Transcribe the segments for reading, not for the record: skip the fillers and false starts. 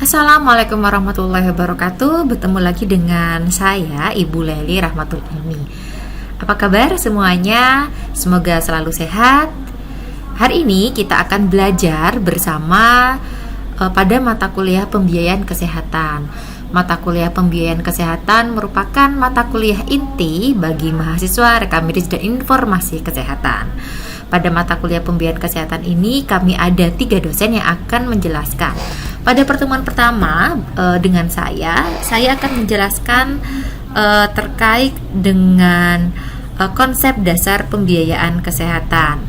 Assalamualaikum warahmatullahi wabarakatuh. Bertemu lagi dengan saya, Ibu Leli Rahmatul Ilmi. Apa kabar semuanya? Semoga selalu sehat. Hari ini kita akan belajar bersama pada mata kuliah pembiayaan kesehatan. Mata kuliah pembiayaan kesehatan merupakan mata kuliah inti bagi mahasiswa rekam medis dan informasi kesehatan. Pada mata kuliah pembiayaan kesehatan ini kami ada 3 dosen yang akan menjelaskan. Pada pertemuan pertama dengan saya akan menjelaskan terkait dengan konsep dasar pembiayaan kesehatan.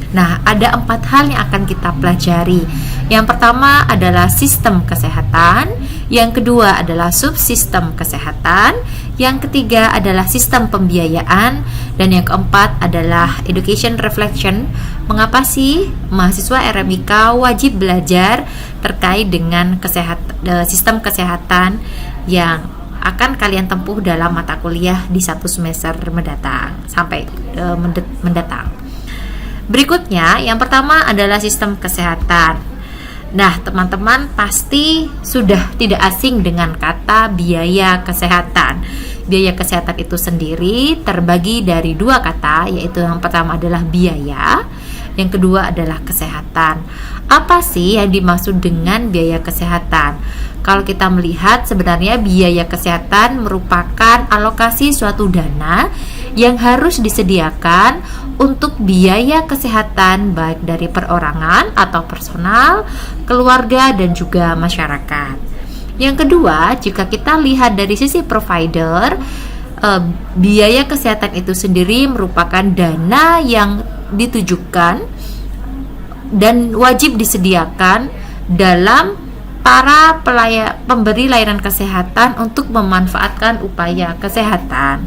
Nah, ada 4 hal yang akan kita pelajari. Yang pertama adalah sistem kesehatan, yang kedua adalah subsistem kesehatan, yang ketiga adalah sistem pembiayaan, dan yang keempat adalah education reflection. Mengapa sih mahasiswa RMIK wajib belajar terkait dengan sistem kesehatan yang akan kalian tempuh dalam mata kuliah di 1 semester mendatang sampai mendatang. Berikutnya, yang pertama adalah sistem kesehatan. Nah, teman-teman pasti sudah tidak asing dengan kata biaya kesehatan. Biaya kesehatan itu sendiri terbagi dari 2 kata, yaitu yang pertama adalah biaya, yang kedua adalah kesehatan. Apa sih yang dimaksud dengan biaya kesehatan? Kalau kita melihat, sebenarnya biaya kesehatan merupakan alokasi suatu dana yang harus disediakan untuk biaya kesehatan baik dari perorangan atau personal, keluarga, dan juga masyarakat. Yang kedua, jika kita lihat dari sisi provider, biaya kesehatan itu sendiri merupakan dana yang ditujukan dan wajib disediakan dalam para pemberi layanan kesehatan untuk memanfaatkan upaya kesehatan.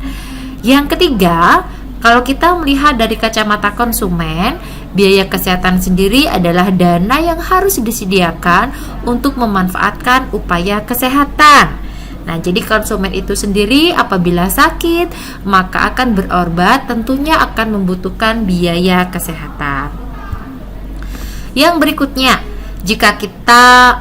Yang ketiga, kalau kita melihat dari kacamata konsumen, biaya kesehatan sendiri adalah dana yang harus disediakan untuk memanfaatkan upaya kesehatan. Nah, jadi konsumen itu sendiri apabila sakit, maka akan berobat, tentunya akan membutuhkan biaya kesehatan. Yang berikutnya, jika kita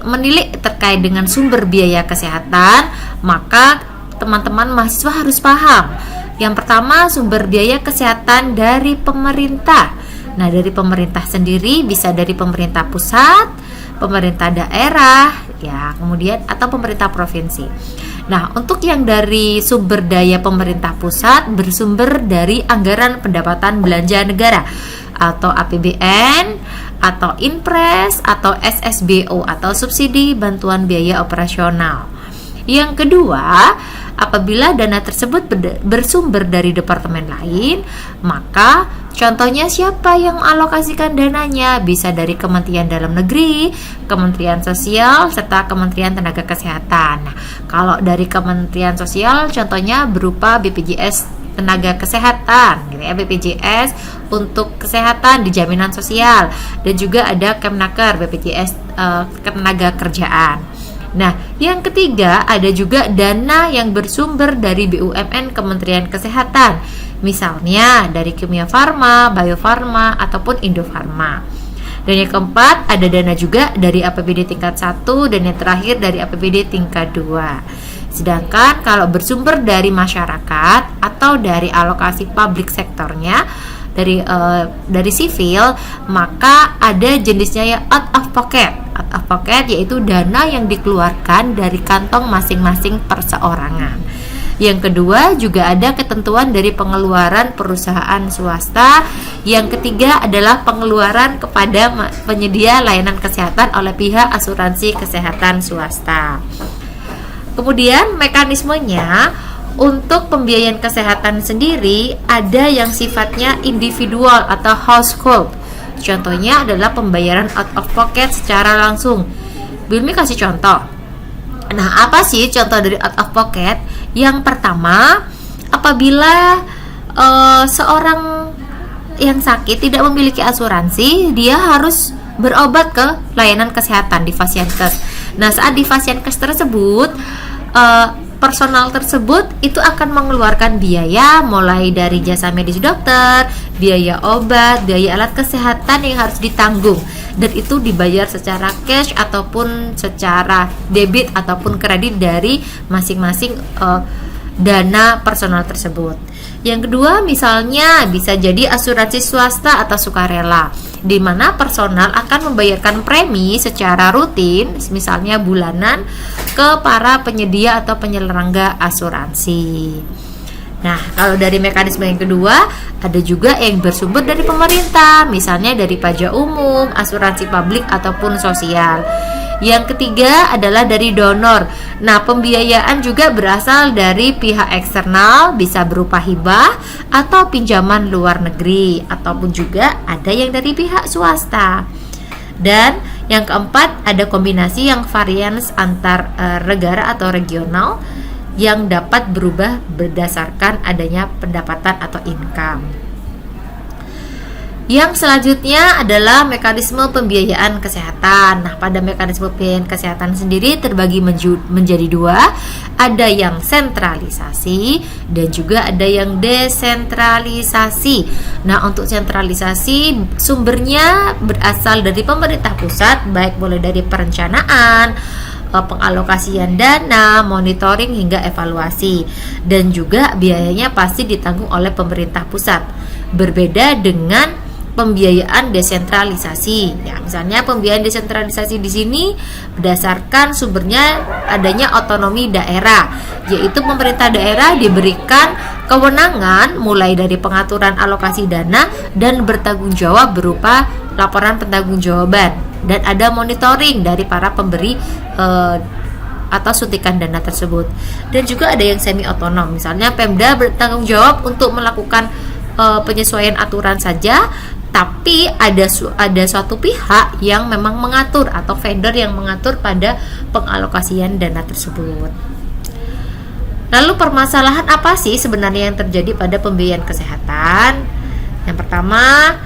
menilik terkait dengan sumber biaya kesehatan, maka teman-teman mahasiswa harus paham. Yang pertama, sumber biaya kesehatan dari pemerintah. Nah, dari pemerintah sendiri bisa dari pemerintah pusat, pemerintah daerah, ya, kemudian atau pemerintah provinsi. Nah, untuk yang dari sumber daya pemerintah pusat bersumber dari anggaran pendapatan belanja negara atau APBN atau Inpres atau SSBO atau subsidi bantuan biaya operasional. Yang kedua, apabila dana tersebut bersumber dari departemen lain, maka contohnya siapa yang alokasikan dananya? Bisa dari Kementerian Dalam Negeri, Kementerian Sosial, serta Kementerian Tenaga Kesehatan. Nah, kalau dari Kementerian Sosial contohnya berupa BPJS Tenaga Kesehatan, gitu ya, BPJS untuk kesehatan di jaminan sosial, dan juga ada Kemnaker, BPJS Tenaga Kerjaan. Nah, yang ketiga ada juga dana yang bersumber dari BUMN Kementerian Kesehatan, misalnya dari Kimia Farma, Bio Farma, ataupun Indofarma. Dan yang keempat ada dana juga dari APBD tingkat 1, dan yang terakhir dari APBD tingkat 2. Sedangkan kalau bersumber dari masyarakat atau dari alokasi publik sektornya, dari sivil, maka ada jenisnya ya out of pocket. Out of pocket yaitu dana yang dikeluarkan dari kantong masing-masing perseorangan. Yang kedua juga ada ketentuan dari pengeluaran perusahaan swasta. Yang ketiga adalah pengeluaran kepada penyedia layanan kesehatan oleh pihak asuransi kesehatan swasta. Kemudian mekanismenya untuk pembiayaan kesehatan sendiri ada yang sifatnya individual atau household. Contohnya adalah pembayaran out of pocket secara langsung. Bilmi kasih contoh. Nah, apa sih contoh dari out of pocket? Yang pertama, apabila seorang yang sakit tidak memiliki asuransi, dia harus berobat ke layanan kesehatan di Fasienkes. Nah, saat di Fasienkes tersebut personal tersebut itu akan mengeluarkan biaya mulai dari jasa medis dokter, biaya obat, biaya alat kesehatan yang harus ditanggung, dan itu dibayar secara cash ataupun secara debit ataupun kredit dari masing-masing dana personal tersebut. Yang kedua, misalnya bisa jadi asuransi swasta atau sukarela, di mana personal akan membayarkan premi secara rutin, misalnya bulanan, ke para penyedia atau penyelenggara asuransi. Nah, kalau dari mekanisme yang kedua, ada juga yang bersumber dari pemerintah, misalnya dari pajak umum, asuransi publik ataupun sosial. Yang ketiga adalah dari donor. Nah, pembiayaan juga berasal dari pihak eksternal, bisa berupa hibah atau pinjaman luar negeri, ataupun juga ada yang dari pihak swasta. Dan yang keempat, ada kombinasi yang varians antar negara atau regional yang dapat berubah berdasarkan adanya pendapatan atau income. Yang selanjutnya adalah mekanisme pembiayaan kesehatan. Nah, pada mekanisme pembiayaan kesehatan sendiri terbagi menjadi dua. Ada yang sentralisasi dan juga ada yang desentralisasi. Nah, untuk sentralisasi sumbernya berasal dari pemerintah pusat, baik mulai dari perencanaan, pengalokasian dana, monitoring hingga evaluasi, dan juga biayanya pasti ditanggung oleh pemerintah pusat. Berbeda dengan pembiayaan desentralisasi. Ya, misalnya pembiayaan desentralisasi di sini berdasarkan sumbernya adanya otonomi daerah, yaitu pemerintah daerah diberikan kewenangan mulai dari pengaturan alokasi dana dan bertanggung jawab berupa laporan pertanggungjawaban, dan ada monitoring dari para pemberi atau suntikan dana tersebut. Dan juga ada yang semi otonom, misalnya Pemda bertanggung jawab untuk melakukan penyesuaian aturan saja, tapi ada suatu pihak yang memang mengatur atau vendor yang mengatur pada pengalokasian dana tersebut. Lalu permasalahan apa sih sebenarnya yang terjadi pada pembiayaan kesehatan? Yang pertama,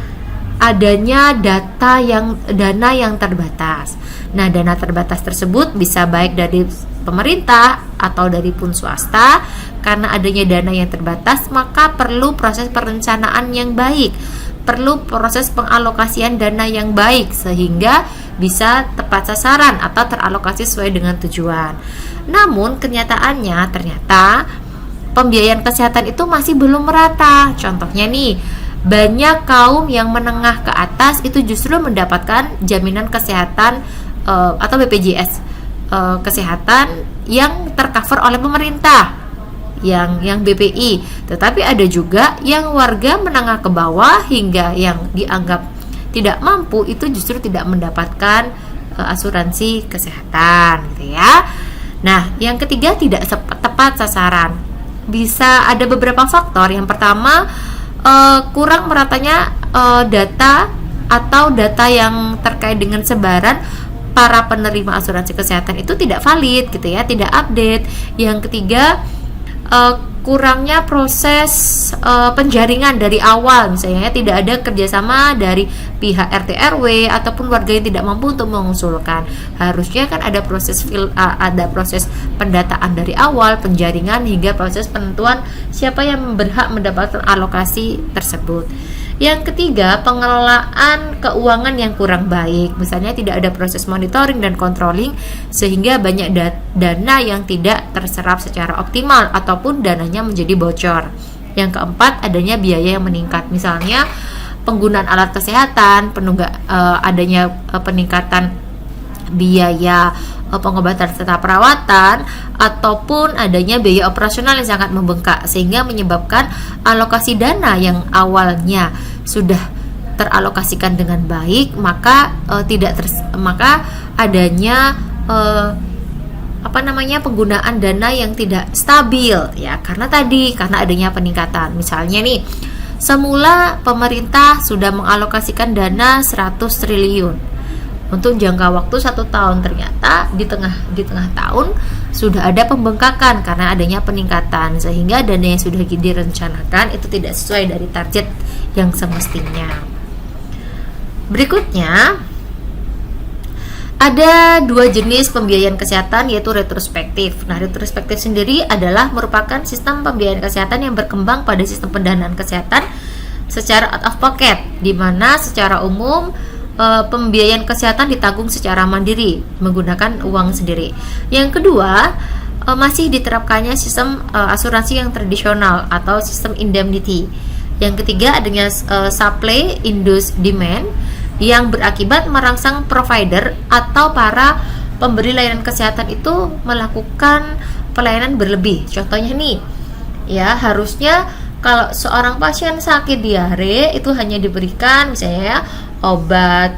adanya dana yang terbatas. Nah, dana terbatas tersebut bisa baik dari pemerintah atau dari pun swasta. Karena adanya dana yang terbatas, maka perlu proses perencanaan yang baik, perlu proses pengalokasian dana yang baik sehingga bisa tepat sasaran atau teralokasi sesuai dengan tujuan. Namun kenyataannya ternyata pembiayaan kesehatan itu masih belum merata. Contohnya nih, banyak kaum yang menengah ke atas itu justru mendapatkan jaminan kesehatan atau BPJS kesehatan yang tercover oleh pemerintah, yang BPI. Tetapi ada juga yang warga menengah ke bawah hingga yang dianggap tidak mampu itu justru tidak mendapatkan asuransi kesehatan, gitu ya. Nah, yang ketiga, tidak tepat sasaran. Bisa ada beberapa faktor. Yang pertama, kurang meratanya data atau data yang terkait dengan sebaran para penerima asuransi kesehatan itu tidak valid, gitu ya, tidak update. Yang ketiga, kurangnya proses penjaringan dari awal, misalnya tidak ada kerjasama dari pihak RT RW ataupun warga yang tidak mampu untuk mengusulkan. Harusnya kan ada proses pendataan dari awal, penjaringan hingga proses penentuan siapa yang berhak mendapatkan alokasi tersebut. Yang ketiga, pengelolaan keuangan yang kurang baik, misalnya tidak ada proses monitoring dan controlling sehingga banyak dana yang tidak terserap secara optimal ataupun dananya menjadi bocor. Yang keempat, adanya biaya yang meningkat, misalnya penggunaan alat kesehatan, adanya peningkatan biaya pengobatan serta perawatan, ataupun adanya biaya operasional yang sangat membengkak sehingga menyebabkan alokasi dana yang awalnya sudah teralokasikan dengan baik, maka adanya penggunaan dana yang tidak stabil, ya, karena adanya peningkatan. Misalnya nih, semula pemerintah sudah mengalokasikan dana 100 triliun untuk jangka waktu 1 tahun, ternyata di tengah tahun sudah ada pembengkakan karena adanya peningkatan, sehingga dana yang sudah direncanakan itu tidak sesuai dari target yang semestinya. Berikutnya Ada dua jenis pembiayaan kesehatan, yaitu retrospektif. Nah, retrospektif sendiri adalah merupakan sistem pembiayaan kesehatan yang berkembang pada sistem pendanaan kesehatan secara out of pocket, di mana secara umum pembiayaan kesehatan ditanggung secara mandiri menggunakan uang sendiri. Yang kedua, masih diterapkannya sistem asuransi yang tradisional atau sistem indemnity. Yang ketiga, adanya supply induced demand yang berakibat merangsang provider atau para pemberi layanan kesehatan itu melakukan pelayanan berlebih. Contohnya nih, ya harusnya kalau seorang pasien sakit diare itu hanya diberikan misalnya ya, obat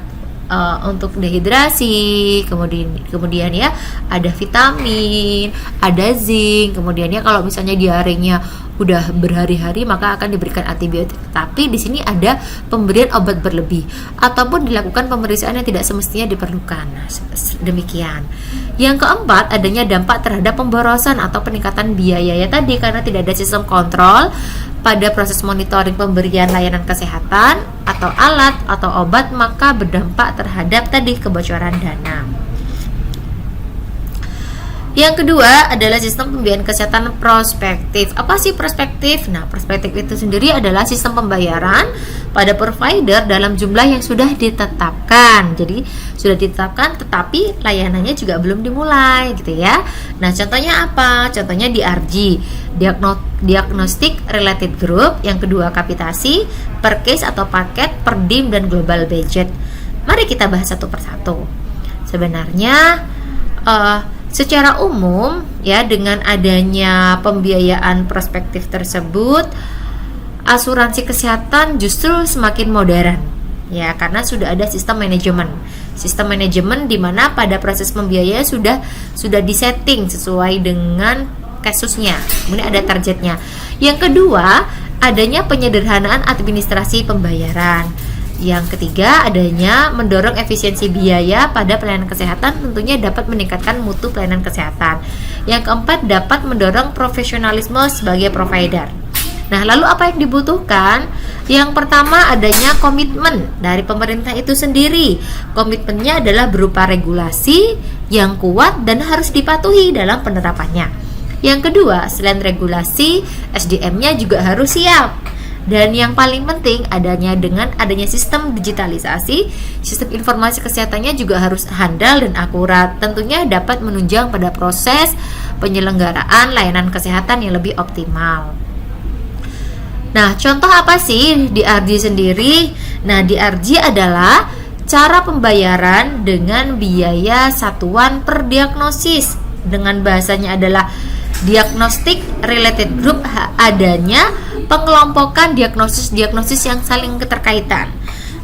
untuk dehidrasi, kemudian ya ada vitamin, ada zinc, kemudian ya kalau misalnya diarenya udah berhari-hari maka akan diberikan antibiotik. Tapi di sini ada pemberian obat berlebih ataupun dilakukan pemeriksaan yang tidak semestinya diperlukan. Nah, demikian. Yang keempat, adanya dampak terhadap pemborosan atau peningkatan biaya ya tadi, karena tidak ada sistem kontrol pada proses monitoring pemberian layanan kesehatan atau alat atau obat, maka berdampak terhadap tadi kebocoran dana. Yang kedua adalah sistem pembiayaan kesehatan prospektif. Apa sih prospektif? Nah, prospektif itu sendiri adalah sistem pembayaran pada provider dalam jumlah yang sudah ditetapkan. Jadi sudah ditetapkan tetapi layanannya juga belum dimulai gitu ya. Nah, contohnya apa? Contohnya DRG, Diagnostic Related Group. Yang kedua kapitasi, per case atau paket, per dim, dan global budget. Mari kita bahas satu persatu. Sebenarnya secara umum ya, dengan adanya pembiayaan prospektif tersebut, asuransi kesehatan justru semakin modern ya, karena sudah ada sistem manajemen di mana pada proses pembiayaan sudah disetting sesuai dengan kasusnya, kemudian ada targetnya. Yang kedua, adanya penyederhanaan administrasi pembayaran. Yang ketiga, adanya mendorong efisiensi biaya pada pelayanan kesehatan, tentunya dapat meningkatkan mutu pelayanan kesehatan. Yang keempat, dapat mendorong profesionalisme sebagai provider. Nah, lalu apa yang dibutuhkan? Yang pertama, adanya komitmen dari pemerintah itu sendiri. Komitmennya adalah berupa regulasi yang kuat dan harus dipatuhi dalam penerapannya. Yang kedua, selain regulasi, SDM-nya juga harus siap. Dan yang paling penting dengan adanya sistem digitalisasi, sistem informasi kesehatannya juga harus handal dan akurat. Tentunya dapat menunjang pada proses penyelenggaraan layanan kesehatan yang lebih optimal. Nah, contoh apa sih DRG sendiri? Nah, DRG adalah cara pembayaran dengan biaya satuan per diagnosis. Dengan bahasanya adalah Diagnostic Related Group, adanya pengelompokan diagnosis yang saling keterkaitan.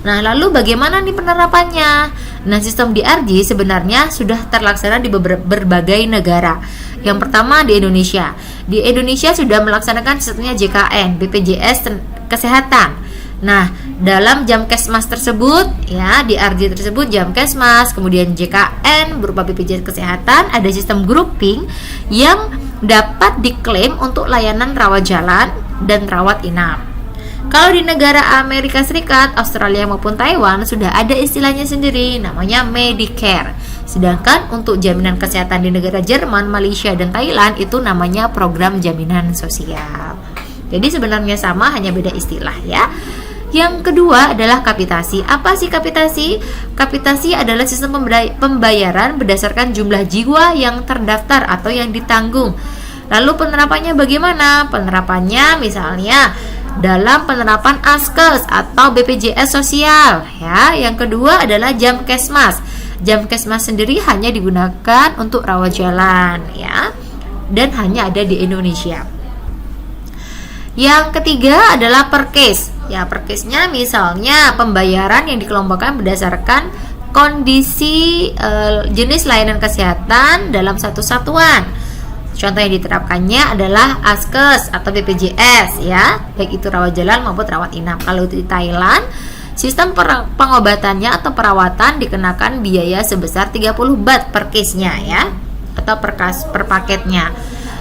Nah, lalu bagaimana nih penerapannya? Nah, sistem DRG sebenarnya sudah terlaksana di berbagai negara. Yang pertama di Indonesia. Di Indonesia sudah melaksanakan sistemnya JKN, BPJS Kesehatan. Nah, dalam Jamkesmas tersebut ya, DRG tersebut Jamkesmas, kemudian JKN berupa BPJS Kesehatan, ada sistem grouping yang dapat diklaim untuk layanan rawat jalan dan rawat inap. Kalau di negara Amerika Serikat, Australia maupun Taiwan sudah ada istilahnya sendiri, namanya Medicare. Sedangkan untuk jaminan kesehatan di negara Jerman, Malaysia, dan Thailand itu namanya program jaminan sosial. Jadi sebenarnya sama, hanya beda istilah ya. Yang kedua adalah kapitasi. Apa sih kapitasi? Kapitasi adalah sistem pembayaran berdasarkan jumlah jiwa yang terdaftar atau yang ditanggung. Lalu penerapannya bagaimana? Penerapannya misalnya dalam penerapan ASKES atau BPJS sosial ya. Yang kedua adalah Jamkesmas. Jamkesmas sendiri hanya digunakan untuk rawat jalan ya, dan hanya ada di Indonesia. Yang ketiga adalah per case. Ya, per case-nya misalnya pembayaran yang dikelompokkan berdasarkan kondisi jenis layanan kesehatan dalam satu satuan. Contoh yang diterapkannya adalah ASKES atau BPJS ya, baik itu rawat jalan maupun rawat inap. Kalau di Thailand, sistem pengobatannya atau perawatan dikenakan biaya sebesar 30 baht per case-nya ya, atau per paketnya.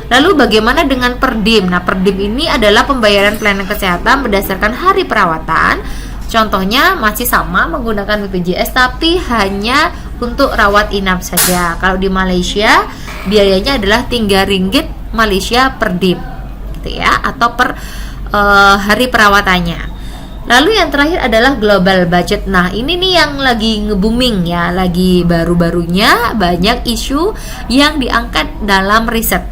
Lalu bagaimana dengan per dim? Nah, per dim ini adalah pembayaran pelayanan kesehatan berdasarkan hari perawatan. Contohnya masih sama menggunakan BPJS, tapi hanya untuk rawat inap saja. Kalau di Malaysia biayanya adalah Rp3 Malaysia per dip gitu ya, atau per hari perawatannya. Lalu yang terakhir adalah global budget. Nah, ini nih yang lagi nge-booming ya, lagi baru-barunya banyak isu yang diangkat dalam riset.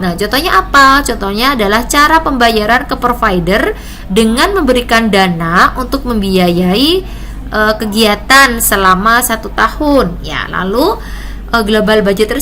Nah, contohnya apa? Contohnya adalah cara pembayaran ke provider dengan memberikan dana untuk membiayai kegiatan selama 1 tahun. Ya, lalu global budget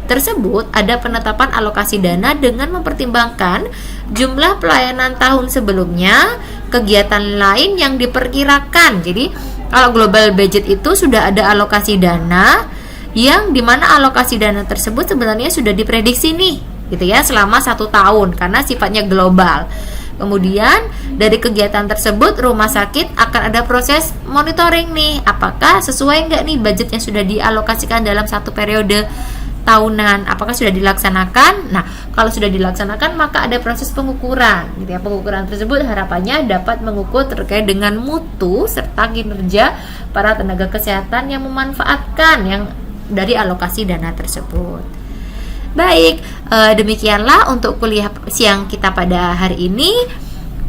tersebut ada penetapan alokasi dana dengan mempertimbangkan jumlah pelayanan tahun sebelumnya, kegiatan lain yang diperkirakan. Jadi kalau global budget itu sudah ada alokasi dana yang dimana alokasi dana tersebut sebenarnya sudah diprediksi nih gitu ya selama 1 tahun karena sifatnya global. Kemudian dari kegiatan tersebut rumah sakit akan ada proses monitoring nih, apakah sesuai nggak nih budget yang sudah dialokasikan dalam 1 periode tahunan, apakah sudah dilaksanakan. Nah, kalau sudah dilaksanakan maka ada proses pengukuran gitu ya. Pengukuran tersebut harapannya dapat mengukur terkait dengan mutu serta kinerja para tenaga kesehatan yang memanfaatkan yang dari alokasi dana tersebut. Baik, demikianlah untuk kuliah siang kita pada hari ini.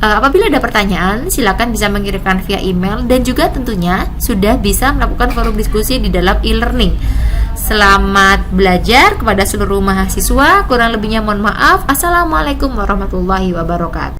Apabila ada pertanyaan, silakan bisa mengirimkan via email dan juga tentunya sudah bisa melakukan forum diskusi di dalam e-learning. Selamat belajar kepada seluruh mahasiswa. Kurang lebihnya mohon maaf. Assalamualaikum warahmatullahi wabarakatuh.